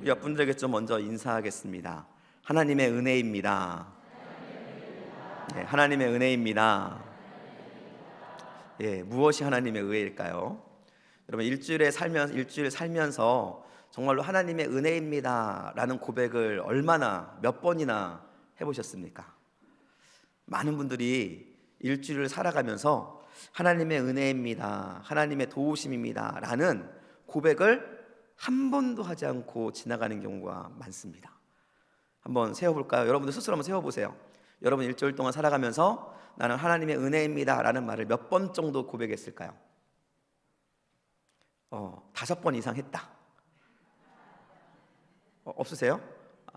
우리 옆분들에게 좀 먼저 인사하겠습니다. 하나님의 은혜입니다. 네, 하나님의 은혜입니다. 무엇이 하나님의 은혜일까요? 여러분, 일주일 살면서 정말로 하나님의 은혜입니다라는 고백을 몇 번이나 해보셨습니까? 많은 분들이 일주일을 살아가면서 하나님의 은혜입니다, 하나님의 도우심입니다 라는 고백을 한 번도 하지 않고 지나가는 경우가 많습니다. 한번 세워볼까요? 여러분들 스스로 한번 세워보세요. 여러분 일주일 동안 살아가면서 나는 하나님의 은혜입니다 라는 말을 몇 번 정도 고백했을까요? 5번 이상 했다. 없으세요?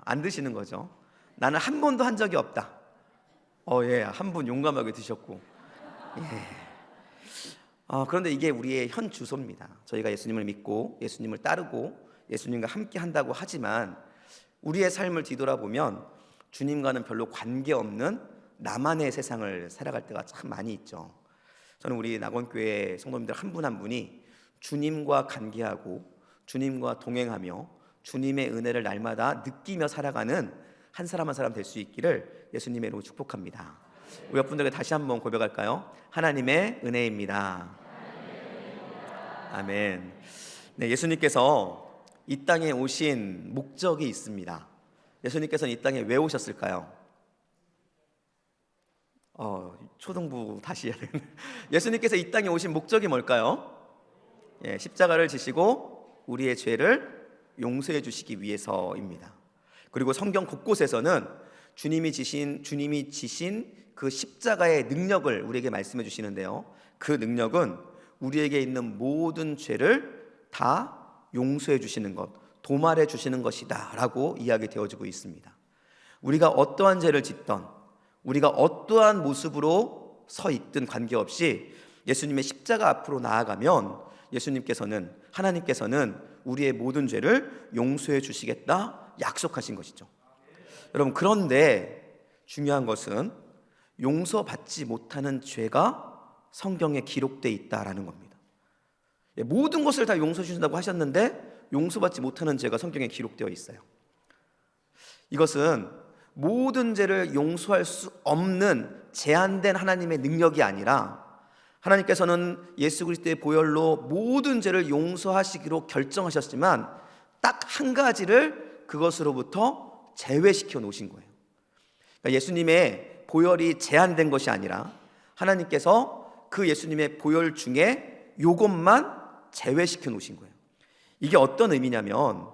안 드시는 거죠? 나는 한 번도 한 적이 없다. 한 분 용감하게 드셨고. 그런데 이게 우리의 현 주소입니다. 저희가 예수님을 믿고 예수님을 따르고 예수님과 함께 한다고 하지만 우리의 삶을 뒤돌아보면 주님과는 별로 관계없는 나만의 세상을 살아갈 때가 참 많이 있죠. 저는 우리 낙원교회 성도님들 한 분 한 분이 주님과 관계하고 주님과 동행하며 주님의 은혜를 날마다 느끼며 살아가는 한 사람 한 사람 될 수 있기를 예수님의 이름으로 축복합니다. 우리 옆분들에게 다시 한번 고백할까요? 하나님의 은혜입니다. 아멘. 네, 예수님께서 이 땅에 오신 목적이 있습니다. 예수님께서는 이 땅에 왜 오셨을까요? 초등부 다시 해야 되겠네. 예수님께서 이 땅에 오신 목적이 뭘까요? 십자가를 지시고 우리의 죄를 용서해 주시기 위해서입니다. 그리고 성경 곳곳에서는 주님이 지신 그 십자가의 능력을 우리에게 말씀해 주시는데요, 그 능력은 우리에게 있는 모든 죄를 다 용서해 주시는 것, 도말해 주시는 것이다 라고 이야기되어지고 있습니다. 우리가 어떠한 죄를 짓던, 우리가 어떠한 모습으로 서 있든 관계없이 예수님의 십자가 앞으로 나아가면 하나님께서는 우리의 모든 죄를 용서해 주시겠다 약속하신 것이죠. 여러분, 그런데 중요한 것은 용서받지 못하는 죄가 성경에 기록되어 있다라는 겁니다. 모든 것을 다 용서해 주신다고 하셨는데 용서받지 못하는 죄가 성경에 기록되어 있어요. 이것은 모든 죄를 용서할 수 없는 제한된 하나님의 능력이 아니라 하나님께서는 예수 그리스도의 보혈로 모든 죄를 용서하시기로 결정하셨지만 딱 한 가지를 그것으로부터 제외시켜 놓으신 거예요. 그러니까 예수님의 보혈이 제한된 것이 아니라 하나님께서 그 예수님의 보혈 중에 이것만 제외시켜 놓으신 거예요. 이게 어떤 의미냐면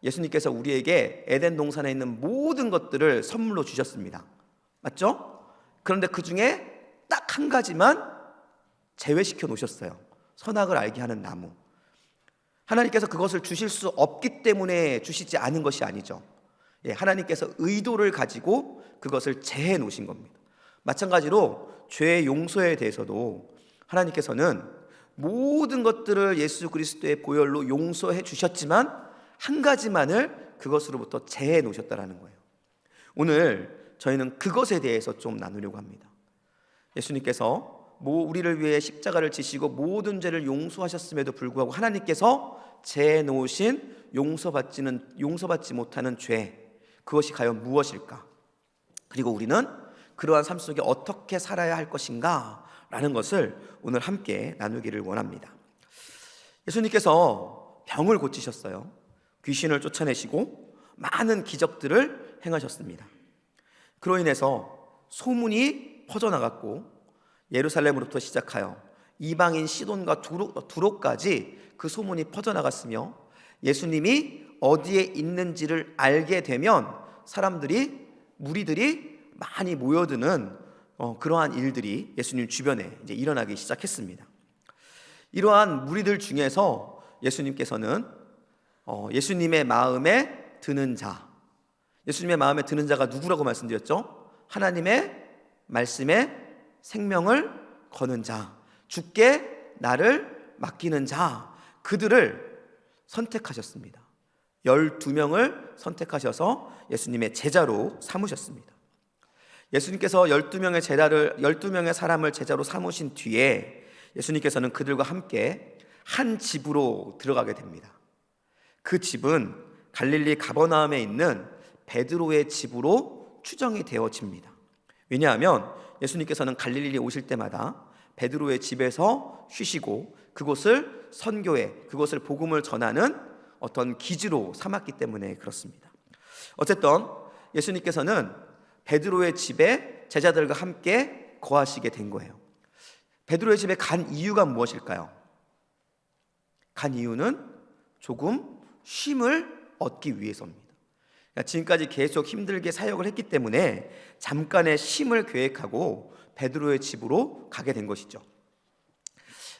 예수님께서 우리에게 에덴 동산에 있는 모든 것들을 선물로 주셨습니다. 맞죠? 그런데 그 중에 딱 한 가지만 제외시켜 놓으셨어요. 선악을 알게 하는 나무. 하나님께서 그것을 주실 수 없기 때문에 주시지 않은 것이 아니죠. 하나님께서 의도를 가지고 그것을 제해 놓으신 겁니다. 마찬가지로 죄의 용서에 대해서도 하나님께서는 모든 것들을 예수 그리스도의 보혈로 용서해 주셨지만 한 가지만을 그것으로부터 제해 놓으셨다는 거예요. 오늘 저희는 그것에 대해서 좀 나누려고 합니다. 예수님께서 우리를 위해 십자가를 지시고 모든 죄를 용서하셨음에도 불구하고 하나님께서 제해 놓으신 용서받지 못하는 죄, 그것이 과연 무엇일까? 그리고 우리는 그러한 삶 속에 어떻게 살아야 할 것인가? 라는 것을 오늘 함께 나누기를 원합니다. 예수님께서 병을 고치셨어요. 귀신을 쫓아내시고 많은 기적들을 행하셨습니다. 그로 인해서 소문이 퍼져나갔고 예루살렘으로부터 시작하여 이방인 시돈과 두로까지 그 소문이 퍼져나갔으며 예수님이 어디에 있는지를 알게 되면 무리들이 많이 모여드는 그러한 일들이 예수님 주변에 이제 일어나기 시작했습니다. 이러한 무리들 중에서 예수님께서는 예수님의 마음에 드는 자가 누구라고 말씀드렸죠? 하나님의 말씀에 생명을 거는 자, 주께 나를 맡기는 자, 그들을 선택하셨습니다. 12명을 선택하셔서 예수님의 제자로 삼으셨습니다. 예수님께서 12명의 사람을 제자로 삼으신 뒤에 예수님께서는 그들과 함께 한 집으로 들어가게 됩니다. 그 집은 갈릴리 가버나움에 있는 베드로의 집으로 추정이 되어집니다. 왜냐하면 예수님께서는 갈릴리에 오실 때마다 베드로의 집에서 쉬시고 그곳을 선교회, 그곳을 복음을 전하는 어떤 기지로 삼았기 때문에 그렇습니다. 어쨌든 예수님께서는 베드로의 집에 제자들과 함께 거하시게 된 거예요. 베드로의 집에 간 이유가 무엇일까요? 간 이유는 조금 쉼을 얻기 위해서입니다. 그러니까 지금까지 계속 힘들게 사역을 했기 때문에 잠깐의 쉼을 계획하고 베드로의 집으로 가게 된 것이죠.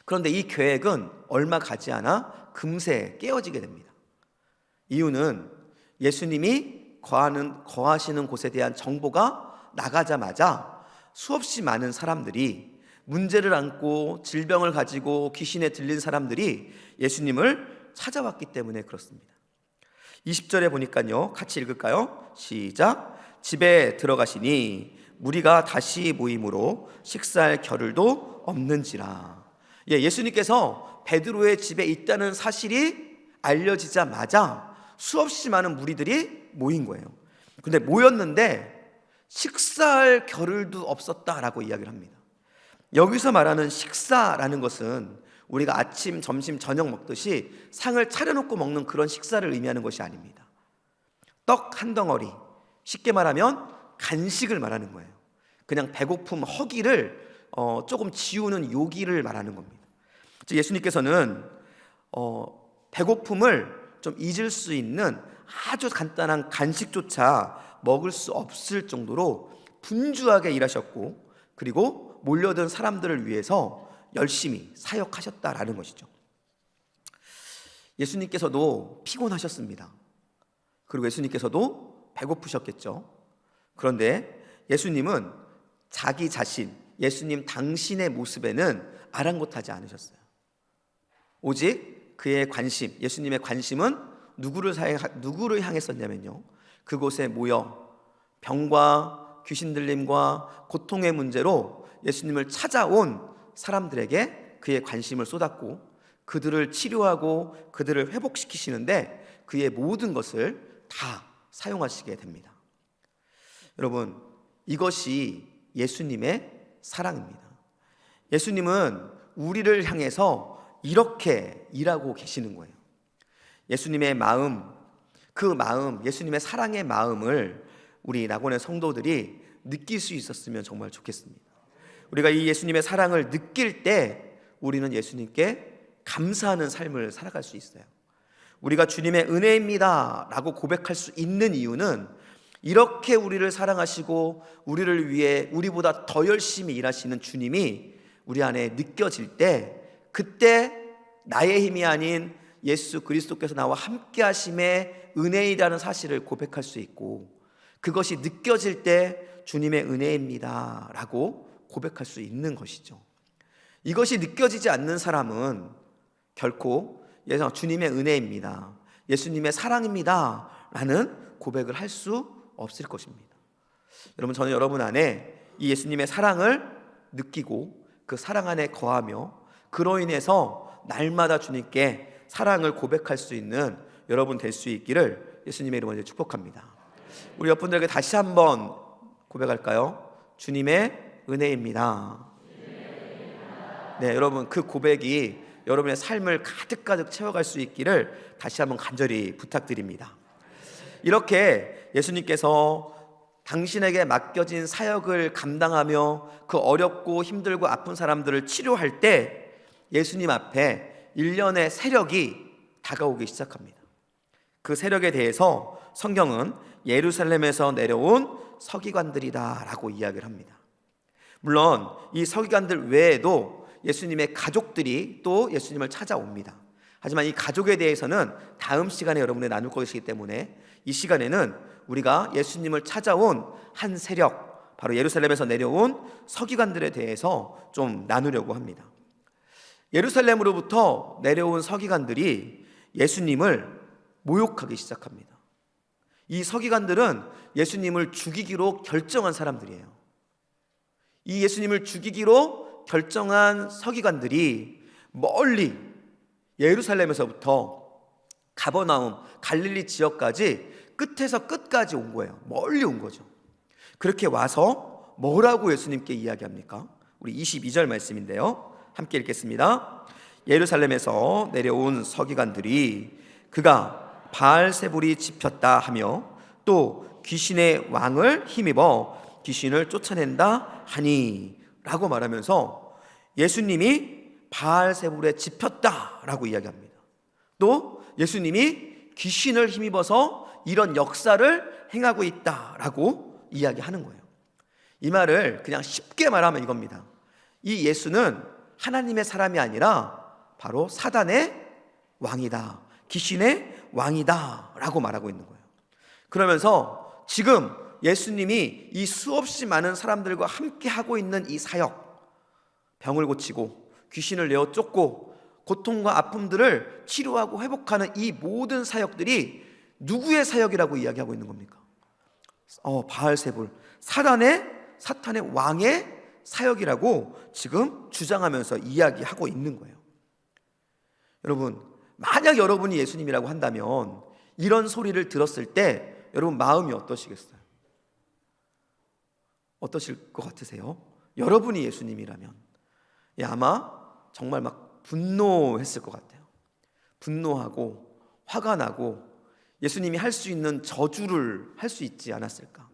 그런데 이 계획은 얼마 가지 않아 금세 깨어지게 됩니다. 이유는 예수님이 거하시는 곳에 대한 정보가 나가자마자 수없이 많은 사람들이, 문제를 안고 질병을 가지고 귀신에 들린 사람들이 예수님을 찾아왔기 때문에 그렇습니다. 20절에 보니까요, 같이 읽을까요? 시작. 집에 들어가시니 무리가 다시 모임으로 식사할 겨를도 없는지라. 예수님께서 베드로의 집에 있다는 사실이 알려지자마자 수없이 많은 무리들이 모인 거예요. 근데 모였는데 식사할 겨를도 없었다라고 이야기를 합니다. 여기서 말하는 식사라는 것은 우리가 아침, 점심, 저녁 먹듯이 상을 차려놓고 먹는 그런 식사를 의미하는 것이 아닙니다. 떡 한 덩어리, 쉽게 말하면 간식을 말하는 거예요. 그냥 배고픔, 허기를 조금 지우는 요기를 말하는 겁니다. 즉 예수님께서는 배고픔을 좀 잊을 수 있는 아주 간단한 간식조차 먹을 수 없을 정도로 분주하게 일하셨고, 그리고 몰려든 사람들을 위해서 열심히 사역하셨다라는 것이죠. 예수님께서도 피곤하셨습니다. 그리고 예수님께서도 배고프셨겠죠. 그런데 예수님은 자기 자신, 예수님 당신의 모습에는 아랑곳하지 않으셨어요. 오직 그의 관심, 예수님의 관심은 누구를 향했었냐면요, 그곳에 모여 병과 귀신 들림과 고통의 문제로 예수님을 찾아온 사람들에게 그의 관심을 쏟았고, 그들을 치료하고 그들을 회복시키시는데 그의 모든 것을 다 사용하시게 됩니다. 여러분, 이것이 예수님의 사랑입니다. 예수님은 우리를 향해서 이렇게 일하고 계시는 거예요. 예수님의 마음, 그 마음, 예수님의 사랑의 마음을 우리 낙원의 성도들이 느낄 수 있었으면 정말 좋겠습니다. 우리가 이 예수님의 사랑을 느낄 때 우리는 예수님께 감사하는 삶을 살아갈 수 있어요. 우리가 주님의 은혜입니다 라고 고백할 수 있는 이유는 이렇게 우리를 사랑하시고 우리를 위해 우리보다 더 열심히 일하시는 주님이 우리 안에 느껴질 때, 그때 나의 힘이 아닌 예수 그리스도께서 나와 함께 하심의 은혜이라는 사실을 고백할 수 있고, 그것이 느껴질 때 주님의 은혜입니다 라고 고백할 수 있는 것이죠. 이것이 느껴지지 않는 사람은 결코 주님의 은혜입니다, 예수님의 사랑입니다 라는 고백을 할 수 없을 것입니다. 여러분, 저는 여러분 안에 이 예수님의 사랑을 느끼고 그 사랑 안에 거하며 그로 인해서 날마다 주님께 사랑을 고백할 수 있는 여러분 될 수 있기를 예수님의 이름으로 축복합니다. 우리 여러분들에게 다시 한번 고백할까요? 주님의 은혜입니다. 네, 여러분, 그 고백이 여러분의 삶을 가득가득 채워갈 수 있기를 다시 한번 간절히 부탁드립니다. 이렇게 예수님께서 당신에게 맡겨진 사역을 감당하며 그 어렵고 힘들고 아픈 사람들을 치료할 때 예수님 앞에 일련의 세력이 다가오기 시작합니다. 그 세력에 대해서 성경은 예루살렘에서 내려온 서기관들이다 라고 이야기를 합니다. 물론 이 서기관들 외에도 예수님의 가족들이 또 예수님을 찾아옵니다. 하지만 이 가족에 대해서는 다음 시간에 여러분이 나눌 것이기 때문에 이 시간에는 우리가 예수님을 찾아온 한 세력, 바로 예루살렘에서 내려온 서기관들에 대해서 좀 나누려고 합니다. 예루살렘으로부터 내려온 서기관들이 예수님을 모욕하기 시작합니다. 이 서기관들은 예수님을 죽이기로 결정한 사람들이에요. 이 예수님을 죽이기로 결정한 서기관들이 멀리 예루살렘에서부터 가버나움, 갈릴리 지역까지 끝에서 끝까지 온 거예요. 멀리 온 거죠. 그렇게 와서 뭐라고 예수님께 이야기합니까? 우리 22절 말씀인데요, 함께 읽겠습니다. 예루살렘에서 내려온 서기관들이 그가 바알세불이 집혔다 하며 또 귀신의 왕을 힘입어 귀신을 쫓아낸다 하니 라고 말하면서 예수님이 바알세불에 집혔다라고 이야기합니다. 또 예수님이 귀신을 힘입어서 이런 역사를 행하고 있다라고 이야기하는 거예요. 이 말을 그냥 쉽게 말하면 이겁니다. 이 예수는 하나님의 사람이 아니라 바로 사단의 왕이다, 귀신의 왕이다 라고 말하고 있는 거예요. 그러면서 지금 예수님이 이 수없이 많은 사람들과 함께 하고 있는 이 사역, 병을 고치고 귀신을 내어 쫓고 고통과 아픔들을 치료하고 회복하는 이 모든 사역들이 누구의 사역이라고 이야기하고 있는 겁니까? 바알세불, 사탄의 왕의 사역이라고 지금 주장하면서 이야기하고 있는 거예요. 여러분, 만약 여러분이 예수님이라고 한다면 이런 소리를 들었을 때 여러분 마음이 어떠시겠어요? 어떠실 것 같으세요? 여러분이 예수님이라면 아마 정말 막 분노했을 것 같아요. 분노하고 화가 나고 예수님이 할 수 있는 저주를 할 수 있지 않았을까?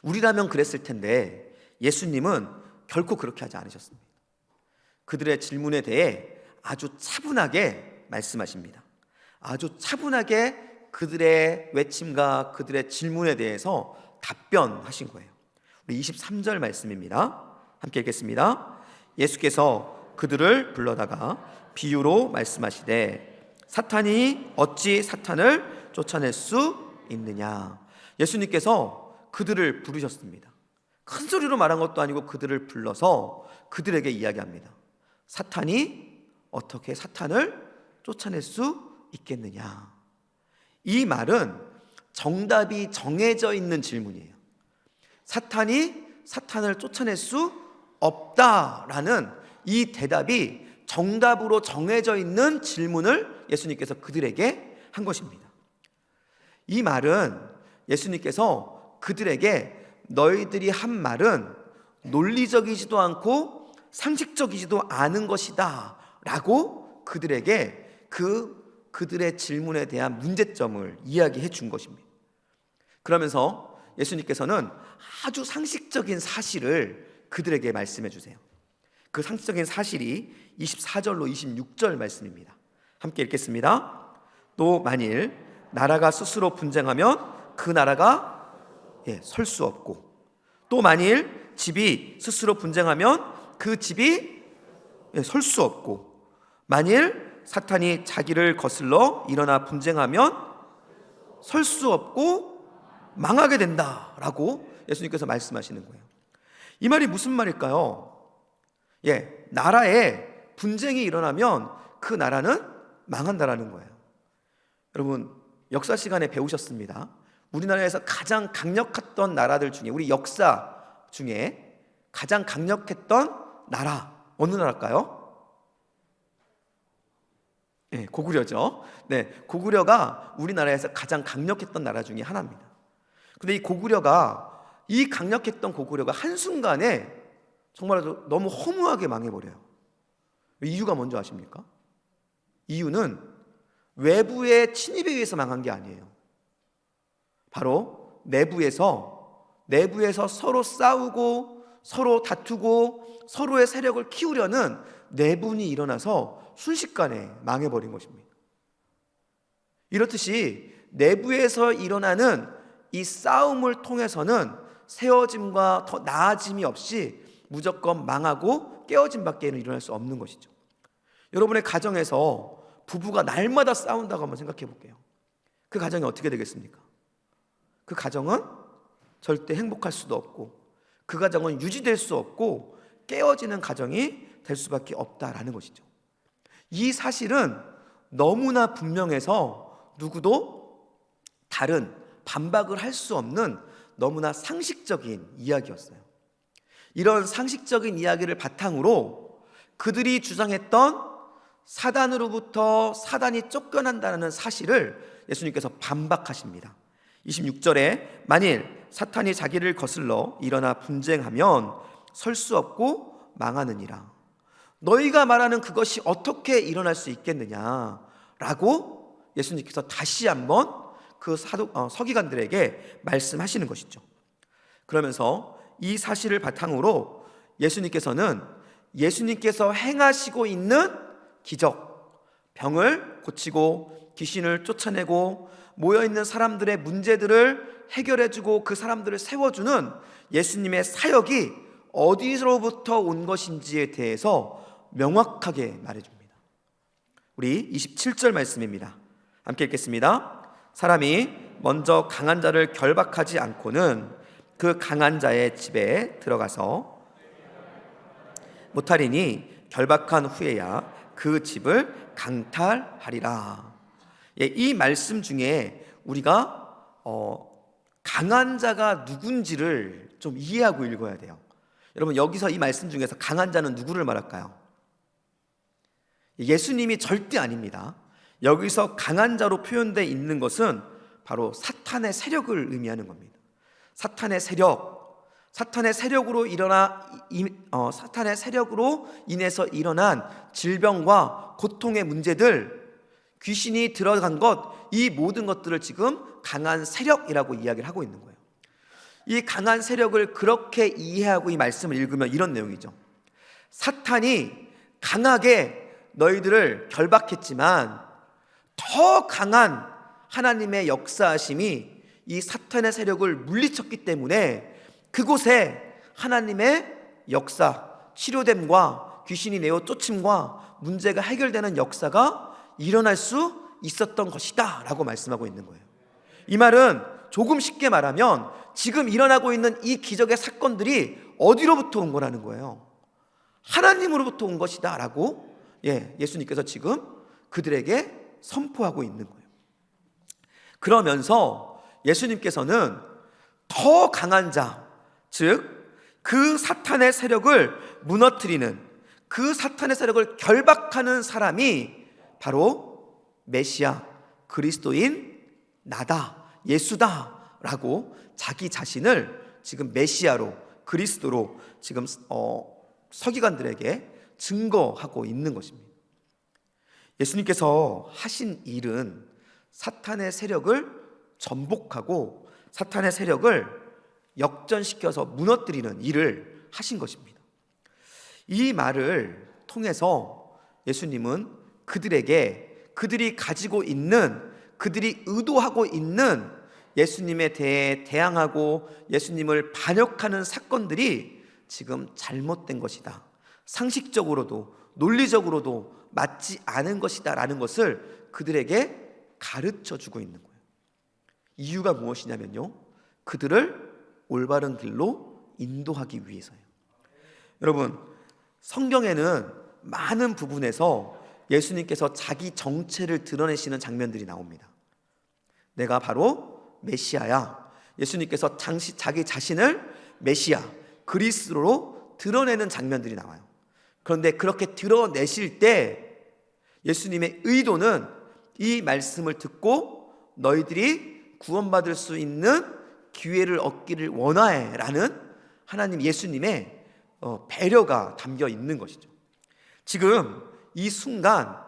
우리라면 그랬을 텐데 예수님은 결코 그렇게 하지 않으셨습니다. 그들의 질문에 대해 아주 차분하게 말씀하십니다. 아주 차분하게 그들의 외침과 그들의 질문에 대해서 답변하신 거예요. 우리 23절 말씀입니다. 함께 읽겠습니다. 예수께서 그들을 불러다가 비유로 말씀하시되 사탄이 어찌 사탄을 쫓아낼 수 있느냐. 예수님께서 그들을 부르셨습니다. 큰 소리로 말한 것도 아니고 그들을 불러서 그들에게 이야기합니다. 사탄이 어떻게 사탄을 쫓아낼 수 있겠느냐. 이 말은 정답이 정해져 있는 질문이에요. 사탄이 사탄을 쫓아낼 수 없다라는 이 대답이 정답으로 정해져 있는 질문을 예수님께서 그들에게 한 것입니다. 이 말은 예수님께서 그들에게 너희들이 한 말은 논리적이지도 않고 상식적이지도 않은 것이다 라고 그들에게 그들의 질문에 대한 문제점을 이야기해 준 것입니다. 그러면서 예수님께서는 아주 상식적인 사실을 그들에게 말씀해 주세요. 그 상식적인 사실이 24절로 26절 말씀입니다. 함께 읽겠습니다. 또 만일 나라가 스스로 분쟁하면 그 나라가 설 수 없고, 또 만일 집이 스스로 분쟁하면 그 집이 설 수 없고, 만일 사탄이 자기를 거슬러 일어나 분쟁하면 설 수 없고 망하게 된다라고 예수님께서 말씀하시는 거예요. 이 말이 무슨 말일까요? 나라에 분쟁이 일어나면 그 나라는 망한다라는 거예요. 여러분, 역사 시간에 배우셨습니다. 우리나라에서 가장 강력했던 나라들 중에, 우리 역사 중에 가장 강력했던 나라 어느 나라일까요? 고구려죠. 고구려가 우리나라에서 가장 강력했던 나라 중에 하나입니다. 근데 이 강력했던 고구려가 한순간에 정말로 너무 허무하게 망해버려요. 이유가 뭔지 아십니까? 이유는 외부의 침입에 의해서 망한 게 아니에요. 바로 내부에서 서로 싸우고 서로 다투고 서로의 세력을 키우려는 내분이 일어나서 순식간에 망해버린 것입니다. 이렇듯이 내부에서 일어나는 이 싸움을 통해서는 세워짐과 더 나아짐이 없이 무조건 망하고 깨어짐밖에는 일어날 수 없는 것이죠. 여러분의 가정에서 부부가 날마다 싸운다고 한번 생각해 볼게요. 그 가정이 어떻게 되겠습니까? 그 가정은 절대 행복할 수도 없고, 그 가정은 유지될 수 없고 깨어지는 가정이 될 수밖에 없다라는 것이죠. 이 사실은 너무나 분명해서 누구도 다른 반박을 할 수 없는 너무나 상식적인 이야기였어요. 이런 상식적인 이야기를 바탕으로 그들이 주장했던 사단으로부터 사단이 쫓겨난다는 사실을 예수님께서 반박하십니다. 26절에 만일 사탄이 자기를 거슬러 일어나 분쟁하면 설 수 없고 망하느니라. 너희가 말하는 그것이 어떻게 일어날 수 있겠느냐라고 예수님께서 다시 한번 그 서기관들에게 말씀하시는 것이죠. 그러면서 이 사실을 바탕으로 예수님께서는 예수님께서 행하시고 있는 기적, 병을 고치고 귀신을 쫓아내고 모여있는 사람들의 문제들을 해결해주고 그 사람들을 세워주는 예수님의 사역이 어디로부터 온 것인지에 대해서 명확하게 말해줍니다. 우리 27절 말씀입니다. 함께 읽겠습니다. 사람이 먼저 강한 자를 결박하지 않고는 그 강한 자의 집에 들어가서 못하리니 결박한 후에야 그 집을 강탈하리라. 이 말씀 중에 우리가 강한 자가 누군지를 좀 이해하고 읽어야 돼요. 여러분, 여기서 이 말씀 중에서 강한 자는 누구를 말할까요? 예수님이 절대 아닙니다. 여기서 강한 자로 표현되어 있는 것은 바로 사탄의 세력을 의미하는 겁니다. 사탄의 세력으로 사탄의 세력으로 인해서 일어난 질병과 고통의 문제들, 귀신이 들어간 것, 이 모든 것들을 지금 강한 세력이라고 이야기를 하고 있는 거예요. 이 강한 세력을 그렇게 이해하고 이 말씀을 읽으면 이런 내용이죠. 사탄이 강하게 너희들을 결박했지만 더 강한 하나님의 역사하심이 이 사탄의 세력을 물리쳤기 때문에 그곳에 하나님의 역사, 치료됨과 귀신이 내어 쫓임과 문제가 해결되는 역사가 일어날 수 있었던 것이다 라고 말씀하고 있는 거예요. 이 말은 조금 쉽게 말하면 지금 일어나고 있는 이 기적의 사건들이 어디로부터 온 거라는 거예요. 하나님으로부터 온 것이다 라고 예수님께서 지금 그들에게 선포하고 있는 거예요. 그러면서 예수님께서는 더 강한 자, 즉 그 사탄의 세력을 무너뜨리는, 그 사탄의 세력을 결박하는 사람이 바로 메시아, 그리스도인 나다, 예수다 라고 자기 자신을 지금 메시아로, 그리스도로 지금 서기관들에게 증거하고 있는 것입니다. 예수님께서 하신 일은 사탄의 세력을 전복하고 사탄의 세력을 역전시켜서 무너뜨리는 일을 하신 것입니다. 이 말을 통해서 예수님은 그들에게 그들이 가지고 있는, 그들이 의도하고 있는 예수님에 대해 대항하고 예수님을 반역하는 사건들이 지금 잘못된 것이다, 상식적으로도 논리적으로도 맞지 않은 것이다 라는 것을 그들에게 가르쳐 주고 있는 거예요. 이유가 무엇이냐면요, 그들을 올바른 길로 인도하기 위해서예요. 여러분, 성경에는 많은 부분에서 예수님께서 자기 정체를 드러내시는 장면들이 나옵니다. 내가 바로 메시아야. 예수님께서 자기 자신을 메시아, 그리스도로 드러내는 장면들이 나와요. 그런데 그렇게 드러내실 때 예수님의 의도는 이 말씀을 듣고 너희들이 구원받을 수 있는 기회를 얻기를 원하해 라는 하나님 예수님의 배려가 담겨 있는 것이죠. 지금 이 순간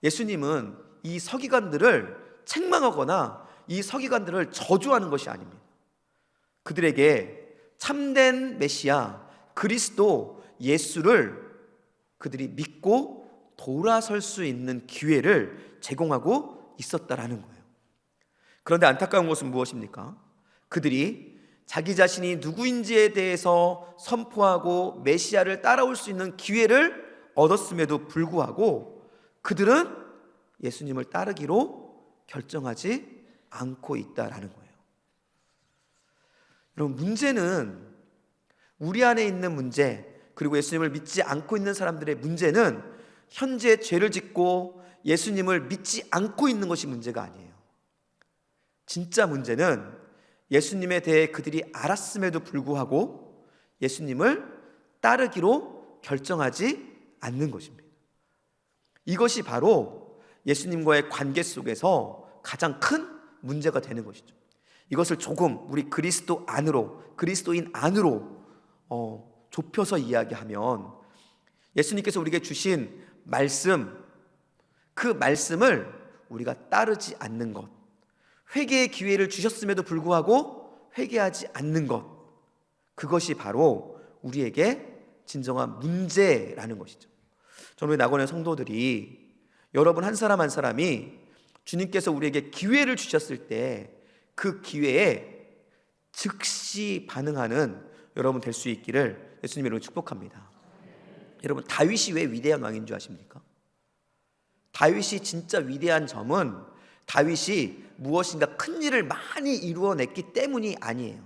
예수님은 이 서기관들을 책망하거나 이 서기관들을 저주하는 것이 아닙니다. 그들에게 참된 메시아 그리스도 예수를 그들이 믿고 돌아설 수 있는 기회를 제공하고 있었다라는 거예요. 그런데 안타까운 것은 무엇입니까? 그들이 자기 자신이 누구인지에 대해서 선포하고 메시아를 따라올 수 있는 기회를 얻었음에도 불구하고 그들은 예수님을 따르기로 결정하지 않고 있다라는 거예요. 여러분, 문제는 우리 안에 있는 문제, 그리고 예수님을 믿지 않고 있는 사람들의 문제는 현재 죄를 짓고 예수님을 믿지 않고 있는 것이 문제가 아니에요. 진짜 문제는 예수님에 대해 그들이 알았음에도 불구하고 예수님을 따르기로 결정하지 않는 것입니다. 이것이 바로 예수님과의 관계 속에서 가장 큰 문제가 되는 것이죠. 이것을 조금 우리 그리스도인 안으로 좁혀서 이야기하면, 예수님께서 우리에게 주신 말씀, 그 말씀을 우리가 따르지 않는 것, 회개의 기회를 주셨음에도 불구하고 회개하지 않는 것, 그것이 바로 우리에게 진정한 문제라는 것이죠. 저는 우리 낙원의 성도들이, 여러분 한 사람 한 사람이 주님께서 우리에게 기회를 주셨을 때 그 기회에 즉시 반응하는 여러분 될 수 있기를 예수님 이름으로 축복합니다. 여러분, 다윗이 왜 위대한 왕인 줄 아십니까? 다윗이 진짜 위대한 점은 다윗이 무엇인가 큰 일을 많이 이루어냈기 때문이 아니에요.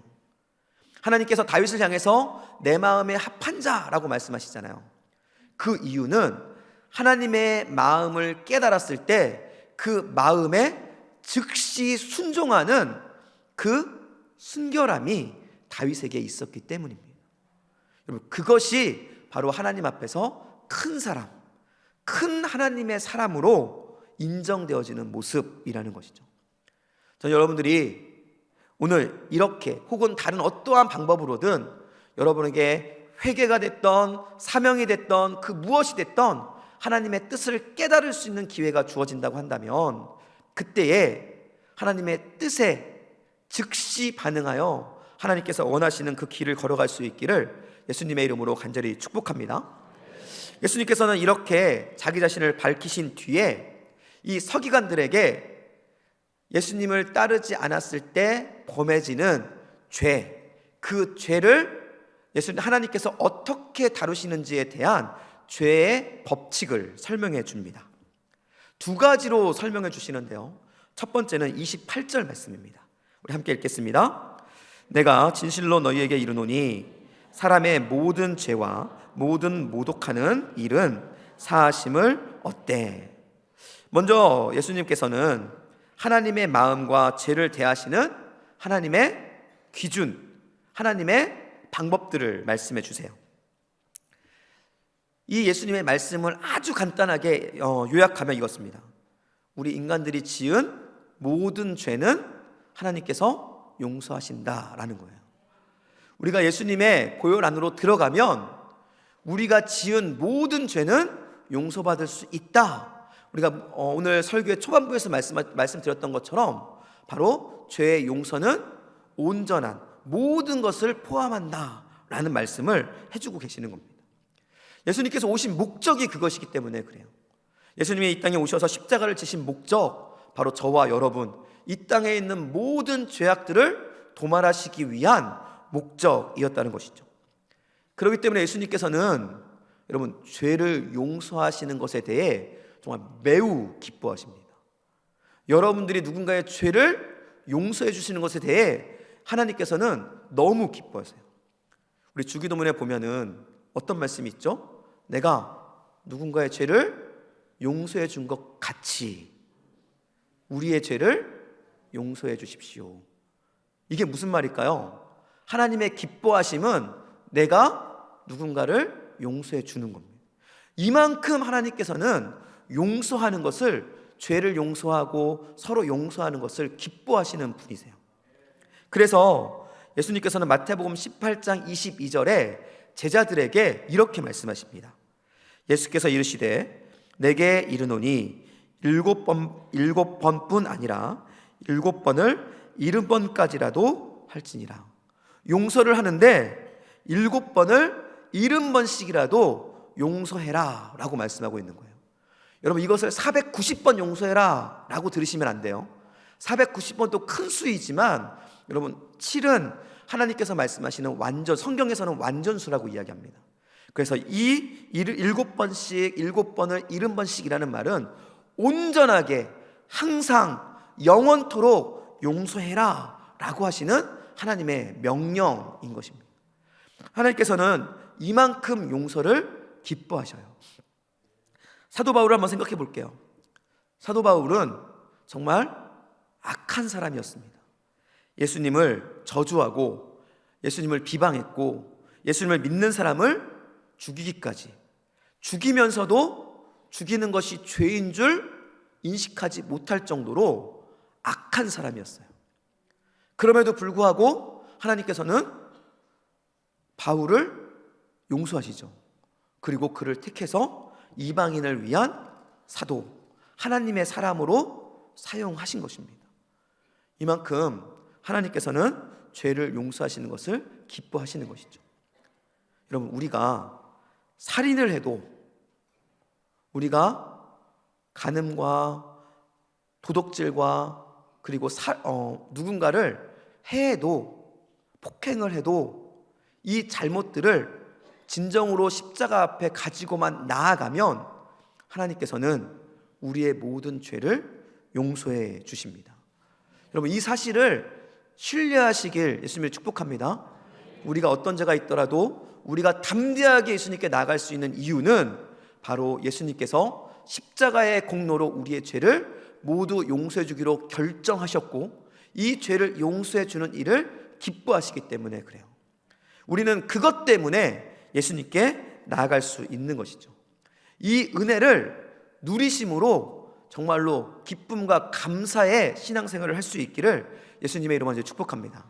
하나님께서 다윗을 향해서 내 마음에 합한 자라고 말씀하시잖아요. 그 이유는 하나님의 마음을 깨달았을 때 그 마음에 즉시 순종하는 그 순결함이 다윗에게 있었기 때문입니다. 여러분, 그것이 바로 하나님 앞에서 큰 사람, 큰 하나님의 사람으로 인정되어지는 모습이라는 것이죠. 저는 여러분들이 오늘 이렇게 혹은 다른 어떠한 방법으로든 여러분에게 회개가 됐던 사명이 됐던 그 무엇이 됐던 하나님의 뜻을 깨달을 수 있는 기회가 주어진다고 한다면, 그때에 하나님의 뜻에 즉시 반응하여 하나님께서 원하시는 그 길을 걸어갈 수 있기를 예수님의 이름으로 간절히 축복합니다. 예수님께서는 이렇게 자기 자신을 밝히신 뒤에 이 서기관들에게 예수님을 따르지 않았을 때 범해지는 죄, 그 죄를 하나님께서 어떻게 다루시는지에 대한 죄의 법칙을 설명해 줍니다. 두 가지로 설명해 주시는데요, 첫 번째는 28절 말씀입니다. 우리 함께 읽겠습니다. 내가 진실로 너희에게 이르노니 사람의 모든 죄와 모든 모독하는 일은 사하심을 얻되. 먼저 예수님께서는 하나님의 마음과 죄를 대하시는 하나님의 기준, 하나님의 방법들을 말씀해 주세요. 이 예수님의 말씀을 아주 간단하게 요약하면 이것입니다. 우리 인간들이 지은 모든 죄는 하나님께서 용서하신다라는 거예요. 우리가 예수님의 보혈 안으로 들어가면 우리가 지은 모든 죄는 용서받을 수 있다. 우리가 오늘 설교의 초반부에서 말씀드렸던 것처럼 바로 죄의 용서는 온전한 모든 것을 포함한다라는 말씀을 해주고 계시는 겁니다. 예수님께서 오신 목적이 그것이기 때문에 그래요. 예수님이 이 땅에 오셔서 십자가를 지신 목적, 바로 저와 여러분, 이 땅에 있는 모든 죄악들을 도말하시기 위한 목적이었다는 것이죠. 그렇기 때문에 예수님께서는 여러분, 죄를 용서하시는 것에 대해 정말 매우 기뻐하십니다. 여러분들이 누군가의 죄를 용서해 주시는 것에 대해 하나님께서는 너무 기뻐하세요. 우리 주기도문에 보면은 어떤 말씀이 있죠? 내가 누군가의 죄를 용서해 준 것 같이 우리의 죄를 용서해 주십시오. 이게 무슨 말일까요? 하나님의 기뻐하심은 내가 누군가를 용서해 주는 겁니다. 이만큼 하나님께서는 용서하는 것을, 죄를 용서하고 서로 용서하는 것을 기뻐하시는 분이세요. 그래서 예수님께서는 마태복음 18장 22절에 제자들에게 이렇게 말씀하십니다. 예수께서 이르시되 내게 이르노니 7번뿐 아니라 7번을 70번까지라도 할지니라. 용서를 하는데 7번을 70번씩이라도 용서해라 라고 말씀하고 있는 거예요. 여러분, 이것을 490번 용서해라 라고 들으시면 안 돼요. 490번도 큰 수이지만 여러분, 7은 하나님께서 말씀하시는 성경에서는 완전수라고 이야기합니다. 그래서 이 7번씩 7번을 70번씩이라는 말은 온전하게 항상 영원토록 용서해라 라고 하시는 하나님의 명령인 것입니다. 하나님께서는 이만큼 용서를 기뻐하셔요. 사도 바울을 한번 생각해 볼게요. 사도 바울은 정말 악한 사람이었습니다. 예수님을 저주하고 예수님을 비방했고 예수님을 믿는 사람을 죽이기까지, 죽이면서도 죽이는 것이 죄인 줄 인식하지 못할 정도로 악한 사람이었어요. 그럼에도 불구하고 하나님께서는 바울을 용서하시죠. 그리고 그를 택해서 이방인을 위한 사도, 하나님의 사람으로 사용하신 것입니다. 이만큼 하나님께서는 죄를 용서하시는 것을 기뻐하시는 것이죠. 여러분, 우리가 살인을 해도, 우리가 간음과 도덕질과 그리고 누군가를 해도, 폭행을 해도 이 잘못들을 진정으로 십자가 앞에 가지고만 나아가면 하나님께서는 우리의 모든 죄를 용서해 주십니다. 여러분, 이 사실을 신뢰하시길 예수님을 축복합니다. 우리가 어떤 죄가 있더라도 우리가 담대하게 예수님께 나아갈 수 있는 이유는 바로 예수님께서 십자가의 공로로 우리의 죄를 모두 용서해 주기로 결정하셨고, 이 죄를 용서해 주는 일을 기뻐하시기 때문에 그래요. 우리는 그것 때문에 예수님께 나아갈 수 있는 것이죠. 이 은혜를 누리심으로 정말로 기쁨과 감사의 신앙생활을 할 수 있기를 예수님의 이름으로 이제 축복합니다.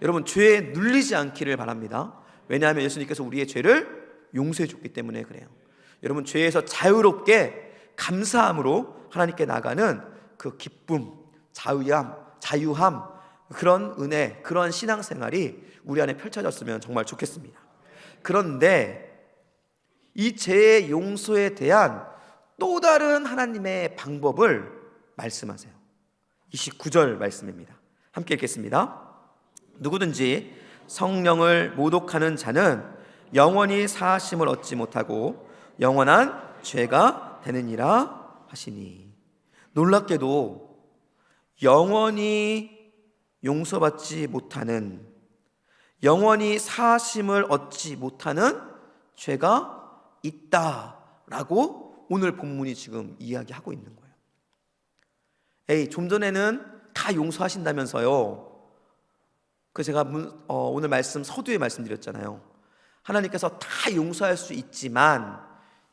여러분, 죄에 눌리지 않기를 바랍니다. 왜냐하면 예수님께서 우리의 죄를 용서해 줬기 때문에 그래요. 여러분, 죄에서 자유롭게 감사함으로 하나님께 나가는 그 기쁨, 자유함, 그런 은혜, 그런 신앙생활이 우리 안에 펼쳐졌으면 정말 좋겠습니다. 그런데 이 죄의 용서에 대한 또 다른 하나님의 방법을 말씀하세요. 29절 말씀입니다. 함께 읽겠습니다. 누구든지 성령을 모독하는 자는 영원히 사하심을 얻지 못하고 영원한 죄가 되느니라 하시니. 놀랍게도 영원히 용서받지 못하는, 영원히 사하심을 얻지 못하는 죄가 있다라고 오늘 본문이 지금 이야기하고 있는 거예요. 좀 전에는 다 용서하신다면서요. 그 제가 오늘 말씀 서두에 말씀드렸잖아요. 하나님께서 다 용서할 수 있지만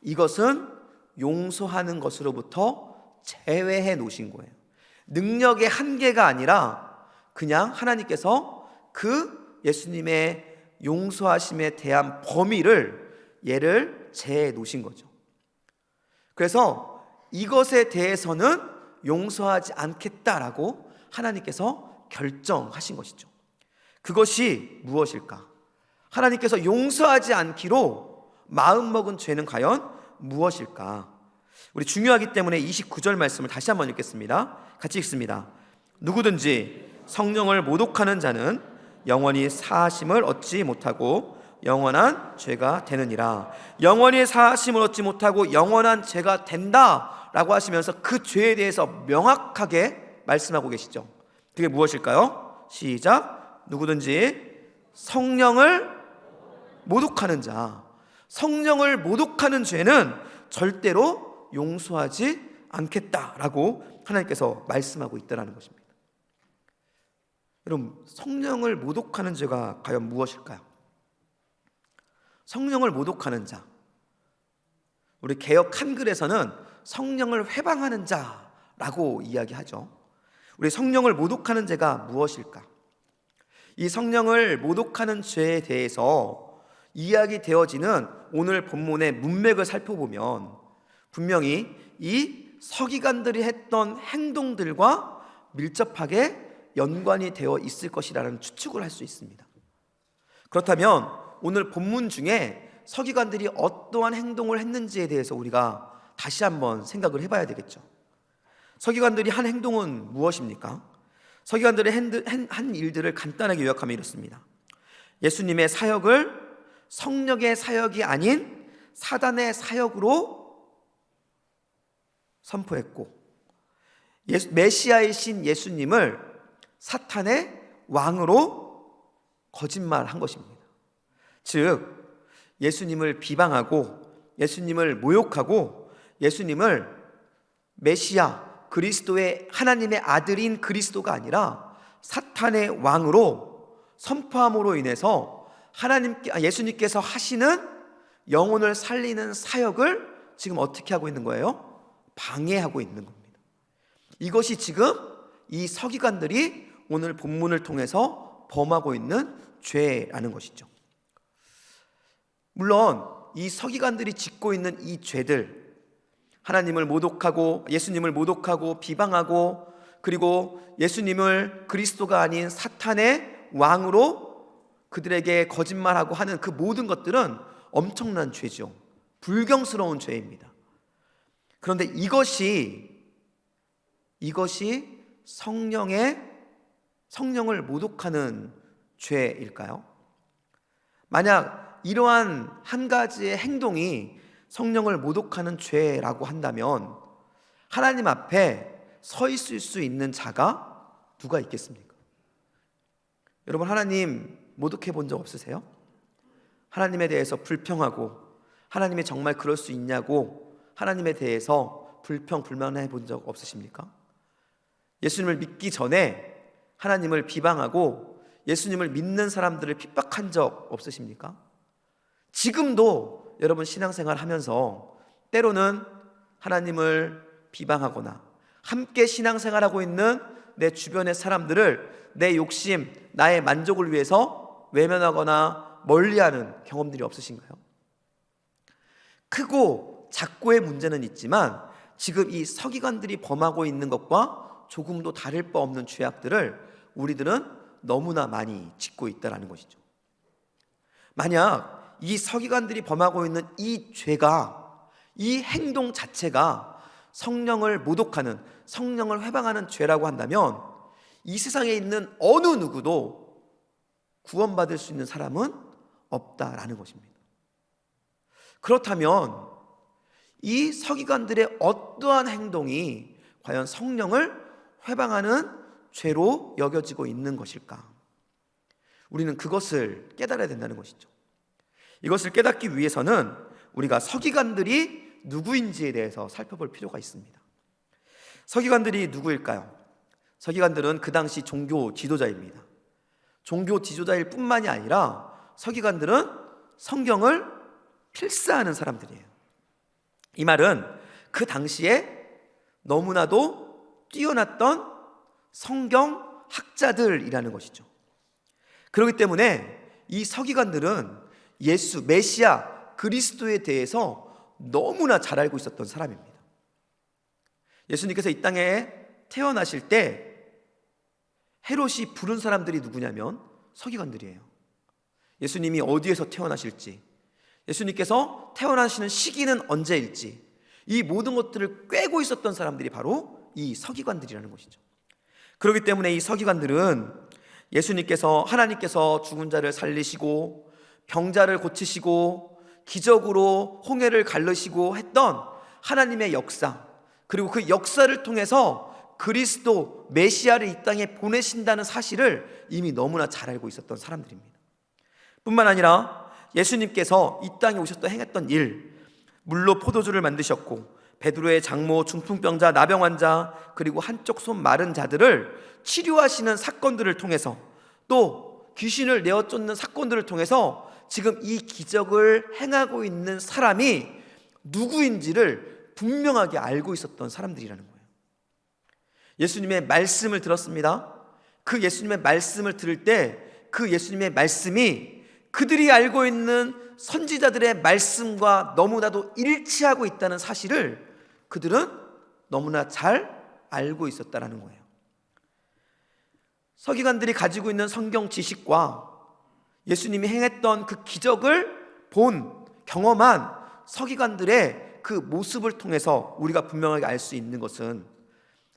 이것은 용서하는 것으로부터 제외해 놓으신 거예요. 능력의 한계가 아니라 그냥 하나님께서 그 예수님의 용서하심에 대한 범위를, 얘를 제해 놓으신 거죠. 그래서 이것에 대해서는 용서하지 않겠다라고 하나님께서 결정하신 것이죠. 그것이 무엇일까? 하나님께서 용서하지 않기로 마음먹은 죄는 과연 무엇일까? 우리 중요하기 때문에 29절 말씀을 다시 한번 읽겠습니다. 같이 읽습니다. 누구든지 성령을 모독하는 자는 영원히 사하심을 얻지 못하고 영원한 죄가 되느니라. 영원히 사하심을 얻지 못하고 영원한 죄가 된다라고 하시면서 그 죄에 대해서 명확하게 말씀하고 계시죠. 그게 무엇일까요? 시작. 누구든지 성령을 모독하는 자, 성령을 모독하는 죄는 절대로 용서하지 않겠다라고 하나님께서 말씀하고 있다는 것입니다. 여러분, 성령을 모독하는 죄가 과연 무엇일까요? 성령을 모독하는 자, 우리 개역 한글에서는 성령을 회방하는 자라고 이야기하죠. 우리 성령을 모독하는 죄가 무엇일까? 이 성령을 모독하는 죄에 대해서 이야기되어지는 오늘 본문의 문맥을 살펴보면 분명히 이 서기관들이 했던 행동들과 밀접하게 연관이 되어 있을 것이라는 추측을 할 수 있습니다. 그렇다면 오늘 본문 중에 서기관들이 어떠한 행동을 했는지에 대해서 우리가 다시 한번 생각을 해봐야 되겠죠. 서기관들이 한 행동은 무엇입니까? 서기관들의 한 일들을 간단하게 요약하면 이렇습니다. 예수님의 사역을 성령의 사역이 아닌 사단의 사역으로 선포했고, 메시아이신 예수님을 사탄의 왕으로 거짓말한 것입니다. 즉 예수님을 비방하고 예수님을 모욕하고 예수님을 메시아, 그리스도의 하나님의 아들인 그리스도가 아니라 사탄의 왕으로 선포함으로 인해서 예수님께서 하시는 영혼을 살리는 사역을 지금 어떻게 하고 있는 거예요? 방해하고 있는 겁니다. 이것이 지금 이 서기관들이 오늘 본문을 통해서 범하고 있는 죄라는 것이죠. 물론 이 서기관들이 짓고 있는 이 죄들, 하나님을 모독하고 예수님을 모독하고 비방하고, 그리고 예수님을 그리스도가 아닌 사탄의 왕으로 그들에게 거짓말하고 하는 그 모든 것들은 엄청난 죄죠. 불경스러운 죄입니다. 그런데 이것이 성령을 모독하는 죄일까요? 만약 이러한 한 가지의 행동이 성령을 모독하는 죄라고 한다면 하나님 앞에 서 있을 수 있는 자가 누가 있겠습니까? 여러분, 하나님 모독해 본 적 없으세요? 하나님에 대해서 불평하고 하나님이 정말 그럴 수 있냐고 하나님에 대해서 불평불만해 본 적 없으십니까? 예수님을 믿기 전에 하나님을 비방하고 예수님을 믿는 사람들을 핍박한 적 없으십니까? 지금도 여러분 신앙생활 하면서 때로는 하나님을 비방하거나 함께 신앙생활하고 있는 내 주변의 사람들을 내 욕심, 나의 만족을 위해서 외면하거나 멀리하는 경험들이 없으신가요? 크고 작고의 문제는 있지만 지금 이 서기관들이 범하고 있는 것과 조금도 다를 바 없는 죄악들을 우리들은 너무나 많이 짓고 있다는 것이죠. 만약 이 서기관들이 범하고 있는 이 죄가, 이 행동 자체가 성령을 모독하는, 성령을 회방하는 죄라고 한다면 이 세상에 있는 어느 누구도 구원받을 수 있는 사람은 없다라는 것입니다. 그렇다면 이 서기관들의 어떠한 행동이 과연 성령을 회방하는 죄로 여겨지고 있는 것일까? 우리는 그것을 깨달아야 된다는 것이죠. 이것을 깨닫기 위해서는 우리가 서기관들이 누구인지에 대해서 살펴볼 필요가 있습니다. 서기관들이 누구일까요? 서기관들은 그 당시 종교 지도자입니다. 종교 지도자일 뿐만이 아니라 서기관들은 성경을 필사하는 사람들이에요. 이 말은 그 당시에 너무나도 뛰어났던 성경 학자들이라는 것이죠. 그렇기 때문에 이 서기관들은 예수, 메시아, 그리스도에 대해서 너무나 잘 알고 있었던 사람입니다. 예수님께서 이 땅에 태어나실 때 헤롯이 부른 사람들이 누구냐면 서기관들이에요. 예수님이 어디에서 태어나실지, 예수님께서 태어나시는 시기는 언제일지, 이 모든 것들을 꿰고 있었던 사람들이 바로 이 서기관들이라는 것이죠. 그렇기 때문에 이 서기관들은 하나님께서 죽은 자를 살리시고 병자를 고치시고 기적으로 홍해를 갈르시고 했던 하나님의 역사, 그리고 그 역사를 통해서 그리스도 메시아를 이 땅에 보내신다는 사실을 이미 너무나 잘 알고 있었던 사람들입니다. 뿐만 아니라 예수님께서 이 땅에 오셨던 행했던 일, 물로 포도주를 만드셨고 베드로의 장모, 중풍병자, 나병 환자, 그리고 한쪽 손 마른 자들을 치료하시는 사건들을 통해서, 또 귀신을 내어 쫓는 사건들을 통해서 지금 이 기적을 행하고 있는 사람이 누구인지를 분명하게 알고 있었던 사람들이라는 거예요. 예수님의 말씀을 들었습니다. 그 예수님의 말씀을 들을 때 그 예수님의 말씀이 그들이 알고 있는 선지자들의 말씀과 너무나도 일치하고 있다는 사실을 그들은 너무나 잘 알고 있었다는 거예요. 서기관들이 가지고 있는 성경 지식과 예수님이 행했던 그 기적을 경험한 서기관들의 그 모습을 통해서 우리가 분명하게 알 수 있는 것은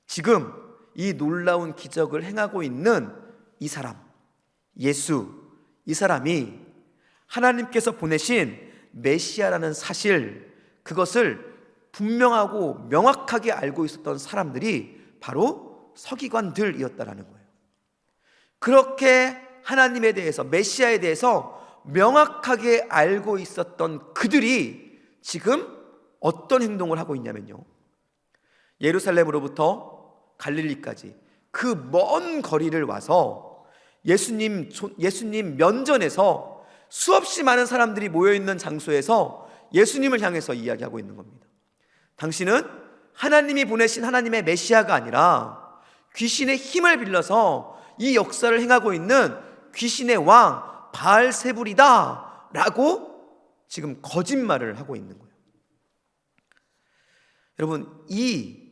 지금 이 놀라운 기적을 행하고 있는 이 사람, 이 사람이 하나님께서 보내신 메시아라는 사실, 그것을 분명하고 명확하게 알고 있었던 사람들이 바로 서기관들이었다라는 거예요. 그렇게 하나님에 대해서, 메시아에 대해서 명확하게 알고 있었던 그들이 지금 어떤 행동을 하고 있냐면요, 예루살렘으로부터 갈릴리까지 그 먼 거리를 와서 예수님 면전에서 수없이 많은 사람들이 모여있는 장소에서 예수님을 향해서 이야기하고 있는 겁니다. 당신은 하나님이 보내신 하나님의 메시아가 아니라 귀신의 힘을 빌려서 이 역사를 행하고 있는 귀신의 왕 바알세불이다 라고 지금 거짓말을 하고 있는 거예요. 여러분, 이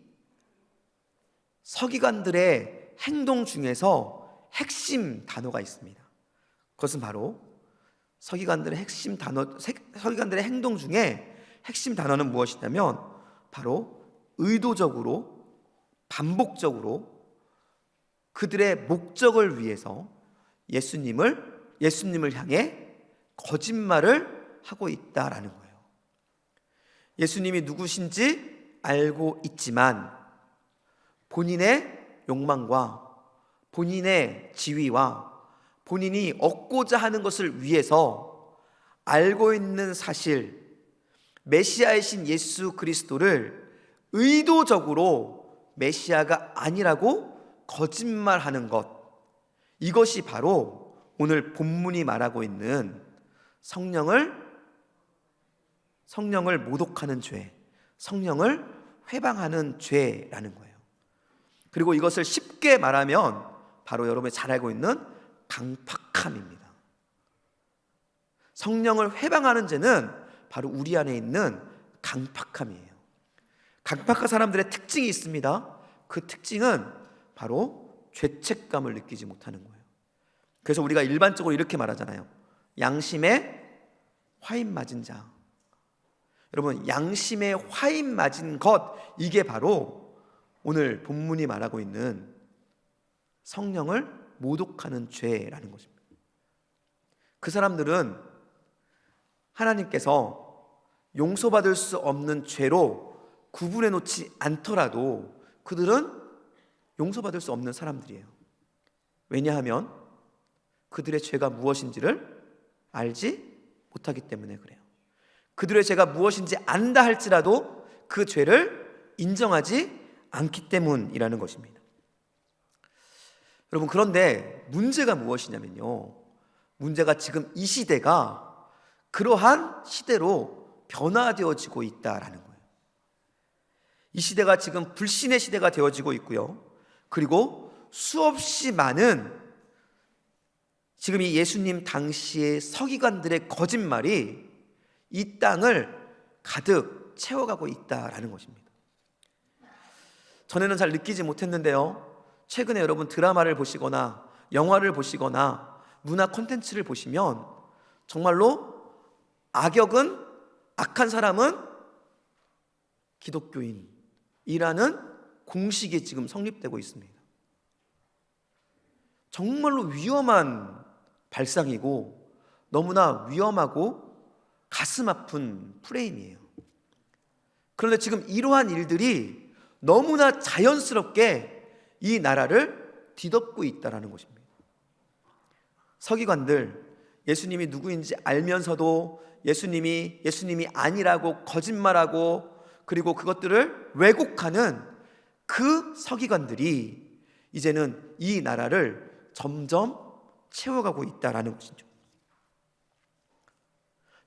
서기관들의 행동 중에서 핵심 단어가 있습니다. 그것은 바로 서기관들의 행동 중에 핵심 단어는 무엇이냐면 바로 의도적으로 반복적으로 그들의 목적을 위해서 예수님을 향해 거짓말을 하고 있다라는 거예요. 예수님이 누구신지 알고 있지만 본인의 욕망과 본인의 지위와 본인이 얻고자 하는 것을 위해서 알고 있는 사실, 메시아이신 예수 그리스도를 의도적으로 메시아가 아니라고 거짓말하는 것, 이것이 바로 오늘 본문이 말하고 있는 성령을 모독하는 죄, 성령을 회방하는 죄라는 거예요. 그리고 이것을 쉽게 말하면 바로 여러분이 잘 알고 있는 강팍함입니다. 성령을 회방하는 죄는 바로 우리 안에 있는 강팍함이에요. 강팍한 사람들의 특징이 있습니다. 그 특징은 바로 죄책감을 느끼지 못하는 거예요. 그래서 우리가 일반적으로 이렇게 말하잖아요. 양심에 화인 맞은 자. 여러분, 양심에 화인 맞은 것, 이게 바로 오늘 본문이 말하고 있는 성령을 모독하는 죄라는 것입니다. 그 사람들은 하나님께서 용서받을 수 없는 죄로 구분해 놓지 않더라도 그들은 용서받을 수 없는 사람들이에요. 왜냐하면 그들의 죄가 무엇인지를 알지 못하기 때문에 그래요. 그들의 죄가 무엇인지 안다 할지라도 그 죄를 인정하지 않기 때문이라는 것입니다. 여러분, 그런데 문제가 무엇이냐면요, 문제가 지금 이 시대가 그러한 시대로 변화되어지고 있다라는 거예요. 이 시대가 지금 불신의 시대가 되어지고 있고요, 그리고 수없이 많은 지금 이 예수님 당시의 서기관들의 거짓말이 이 땅을 가득 채워가고 있다라는 것입니다. 전에는 잘 느끼지 못했는데요, 최근에 여러분 드라마를 보시거나 영화를 보시거나 문화 콘텐츠를 보시면 정말로 악한 사람은 기독교인이라는 공식이 지금 성립되고 있습니다. 정말로 위험한 발상이고 너무나 위험하고 가슴 아픈 프레임이에요. 그런데 지금 이러한 일들이 너무나 자연스럽게 이 나라를 뒤덮고 있다는 것입니다. 서기관들, 예수님이 누구인지 알면서도 예수님이 아니라고 거짓말하고 그리고 그것들을 왜곡하는 그 서기관들이 이제는 이 나라를 점점 채워가고 있다는 것이죠.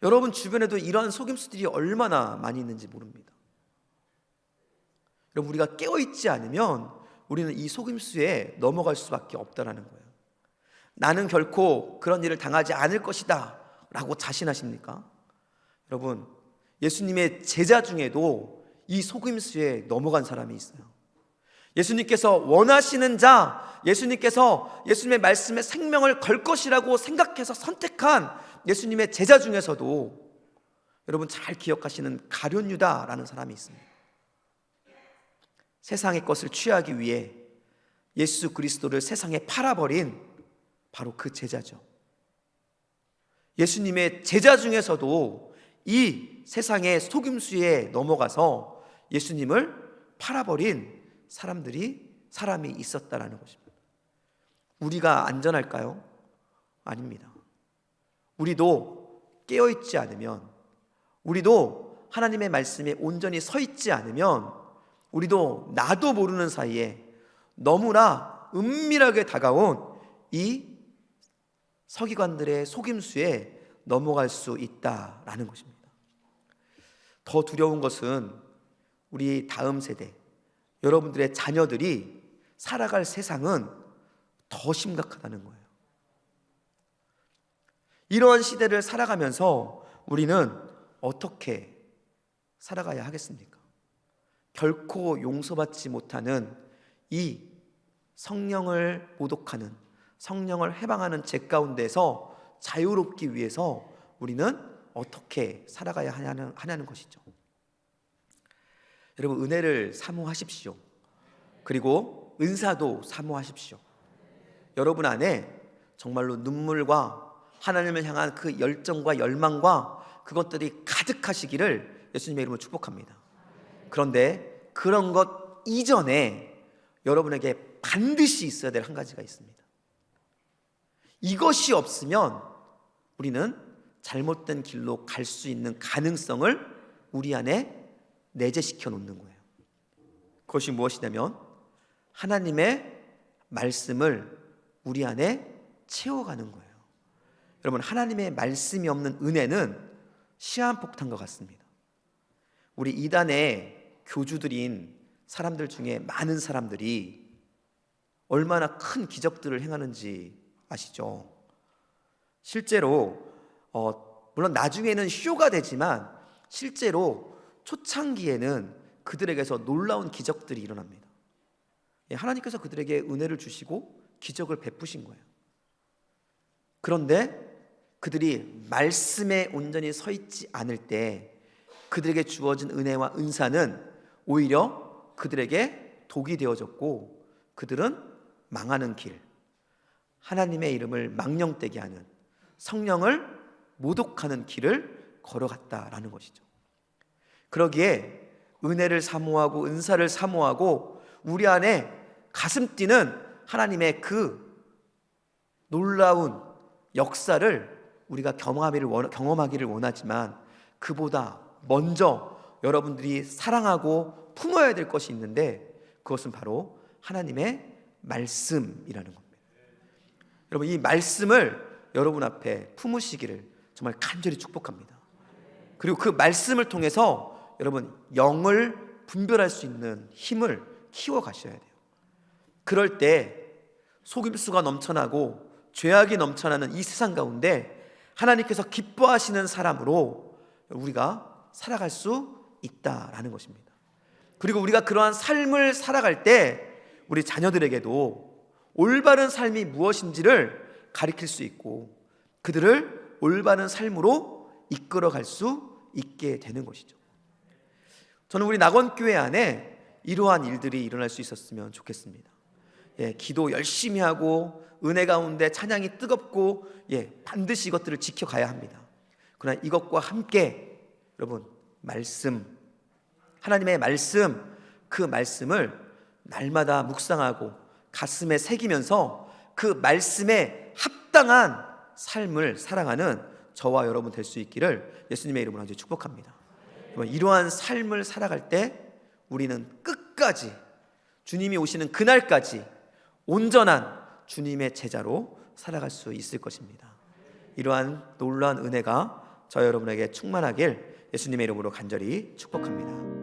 여러분 주변에도 이러한 속임수들이 얼마나 많이 있는지 모릅니다. 여러분, 우리가 깨어있지 않으면 우리는 이 속임수에 넘어갈 수밖에 없다는 거예요. 나는 결코 그런 일을 당하지 않을 것이다 라고 자신하십니까? 여러분, 예수님의 제자 중에도 이 속임수에 넘어간 사람이 있어요. 예수님께서 원하시는 자, 예수님께서 예수님의 말씀에 생명을 걸 것이라고 생각해서 선택한 예수님의 제자 중에서도 여러분 잘 기억하시는 가룟 유다라는 사람이 있습니다. 세상의 것을 취하기 위해 예수 그리스도를 세상에 팔아버린 바로 그 제자죠. 예수님의 제자 중에서도 이 세상의 속임수에 넘어가서 예수님을 팔아버린 사람이 있었다라는 것입니다. 우리가 안전할까요? 아닙니다. 우리도 깨어있지 않으면, 우리도 하나님의 말씀에 온전히 서 있지 않으면, 우리도 나도 모르는 사이에 너무나 은밀하게 다가온 이 서기관들의 속임수에 넘어갈 수 있다라는 것입니다. 더 두려운 것은 우리 다음 세대, 여러분들의 자녀들이 살아갈 세상은 더 심각하다는 거예요. 이러한 시대를 살아가면서 우리는 어떻게 살아가야 하겠습니까? 결코 용서받지 못하는 이 성령을 모독하는, 성령을 해방하는 죄 가운데서 자유롭기 위해서 우리는 어떻게 살아가야 하냐는 것이죠. 여러분, 은혜를 사모하십시오. 그리고 은사도 사모하십시오. 여러분 안에 정말로 눈물과 하나님을 향한 그 열정과 열망과 그것들이 가득하시기를 예수님의 이름으로 축복합니다. 그런데 그런 것 이전에 여러분에게 반드시 있어야 될 한 가지가 있습니다. 이것이 없으면 우리는 잘못된 길로 갈 수 있는 가능성을 우리 안에 내재시켜 놓는 거예요. 그것이 무엇이냐면 하나님의 말씀을 우리 안에 채워가는 거예요. 여러분, 하나님의 말씀이 없는 은혜는 시한폭탄과 같습니다. 우리 이단의 교주들인 사람들 중에 많은 사람들이 얼마나 큰 기적들을 행하는지 아시죠? 실제로 물론 나중에는 쇼가 되지만 실제로 초창기에는 그들에게서 놀라운 기적들이 일어납니다. 하나님께서 그들에게 은혜를 주시고 기적을 베푸신 거예요. 그런데 그들이 말씀에 온전히 서 있지 않을 때 그들에게 주어진 은혜와 은사는 오히려 그들에게 독이 되어졌고 그들은 망하는 길, 하나님의 이름을 망령되게 하는, 성령을 모독하는 길을 걸어갔다라는 것이죠. 그러기에 은혜를 사모하고 은사를 사모하고 우리 안에 가슴 뛰는 하나님의 그 놀라운 역사를 우리가 경험하기를 원하지만 그보다 먼저 여러분들이 사랑하고 품어야 될 것이 있는데 그것은 바로 하나님의 말씀이라는 겁니다. 여러분, 이 말씀을 여러분 앞에 품으시기를 정말 간절히 축복합니다. 그리고 그 말씀을 통해서 여러분 영을 분별할 수 있는 힘을 키워 가셔야 돼요. 그럴 때 속임수가 넘쳐나고 죄악이 넘쳐나는 이 세상 가운데 하나님께서 기뻐하시는 사람으로 우리가 살아갈 수 있다라는 것입니다. 그리고 우리가 그러한 삶을 살아갈 때 우리 자녀들에게도 올바른 삶이 무엇인지를 가르칠 수 있고 그들을 올바른 삶으로 이끌어갈 수 있게 되는 것이죠. 저는 우리 낙원교회 안에 이러한 일들이 일어날 수 있었으면 좋겠습니다. 기도 열심히 하고 은혜 가운데 찬양이 뜨겁고 반드시 이것들을 지켜가야 합니다. 그러나 이것과 함께 여러분 말씀, 하나님의 말씀, 그 말씀을 날마다 묵상하고 가슴에 새기면서 그 말씀에 합당한 삶을 살아가는 저와 여러분 될 수 있기를 예수님의 이름으로 아주 축복합니다. 이러한 삶을 살아갈 때 우리는 끝까지 주님이 오시는 그날까지 온전한 주님의 제자로 살아갈 수 있을 것입니다. 이러한 놀라운 은혜가 저 여러분에게 충만하길 예수님의 이름으로 간절히 축복합니다.